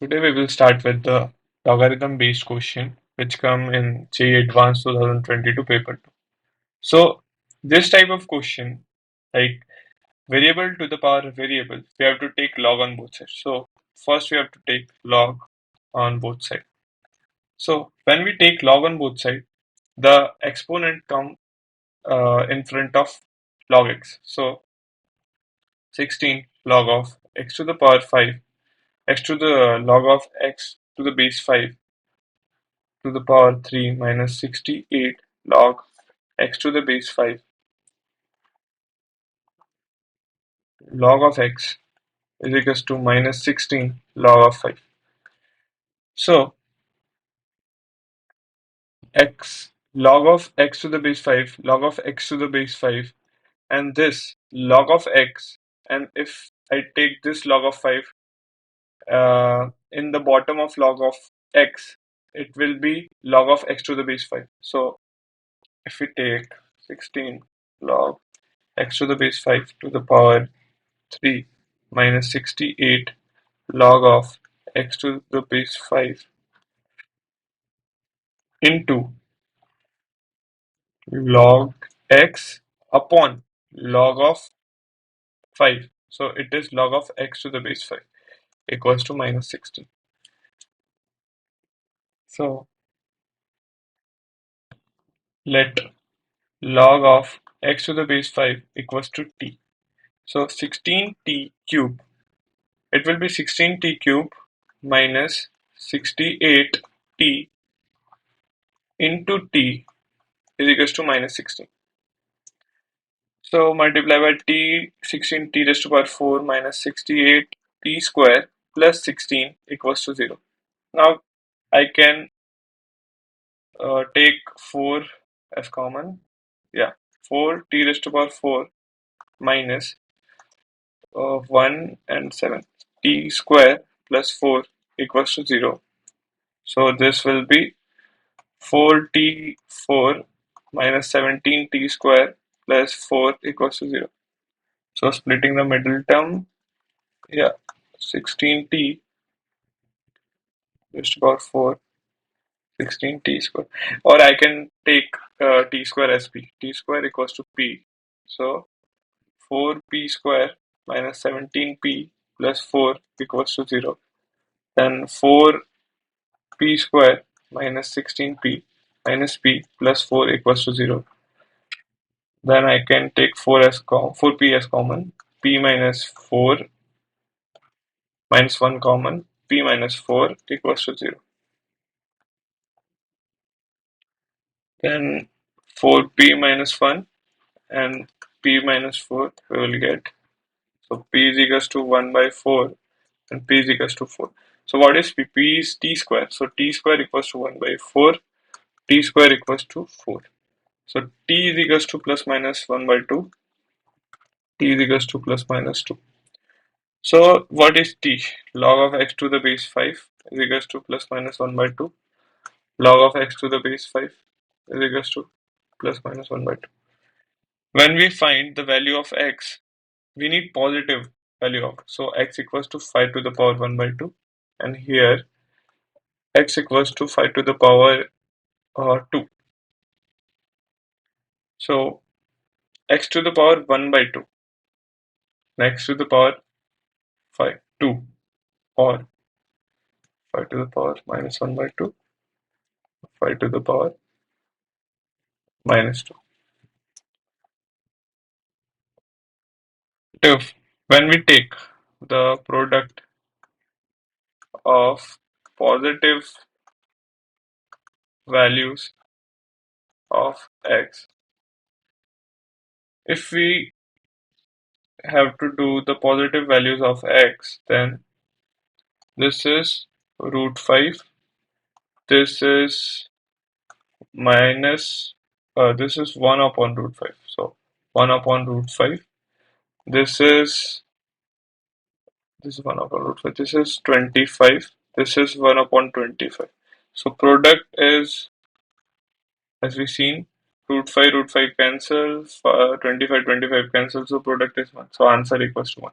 Today we will start with the logarithm based question which come in JEE Advanced 2022 paper 2. So this type of question, like variable to the power of variable, we have to take log on both sides. So first we have to take log on both sides. So when we take log on both sides, the exponent come in front of log x. So 16 log of x to the power 5, x to the log of x to the base 5 to the power 3 minus 68 log x to the base 5 log of x is equals to minus 16 log of 5. So x log of x to the base 5 log of x to the base 5 and this log of x, and if I take this log of 5 in the bottom of log of x, it will be log of x to the base 5. So if we take 16 log x to the base 5 to the power 3 minus 68 log of x to the base 5 into log x upon log of 5. So it is log of x to the base 5 equals to minus 16. So let log of x to the base 5 equals to t. So 16t cube, it will be 16t cube minus 68t into t is equals to minus 16. So multiply by t, 16 t raised to power 4 minus 68 t square plus 16 equals to 0. Now I can take 4 as common. Yeah, 4 t raised to power 4 minus 1 and 7 t square plus 4 equals to 0. So this will be 4t4 minus 17t square plus 4 equals to 0. So splitting the middle term, yeah, 16t raised to power 4, 16t square. Or I can take t square as p. T square equals to p. So 4p square minus 17p plus 4 equals to 0. Then 4p square minus 16p minus p plus 4 equals to 0. Then I can take 4p as common. P minus 4 minus 1 common. P minus 4 equals to 0. Then 4p minus 1 and p minus 4 we will get. So p is equals to 1 by 4 and p is equals to 4. So what is p? P is t square. So t square equals to 1 by 4. T square equals to 4. So t is equals to plus minus 1 by 2. T is equals to plus minus 2. So what is t? Log of x to the base 5 is equals to plus minus 1 by 2. Log of x to the base 5 is equals to plus minus 1 by 2. When we find the value of x, we need positive value of. So x equals to 5 to the power 1 by 2. And here x equals to 5 to the power 2. So x to the power 1 by 2. X to the power 5, 2. Or 5 to the power minus 1 by 2. 5 to the power minus 2. If when we take the product of positive values of x, if we have to do the positive values of x, then this is root 5, this is minus, this is 1 upon root 5. So 1 upon root 5, this is 1 upon root 5, this is 25, this is 1 upon 25. So product is, as we seen, root 5 cancel, 25 cancel, so product is 1. So answer equals to 1.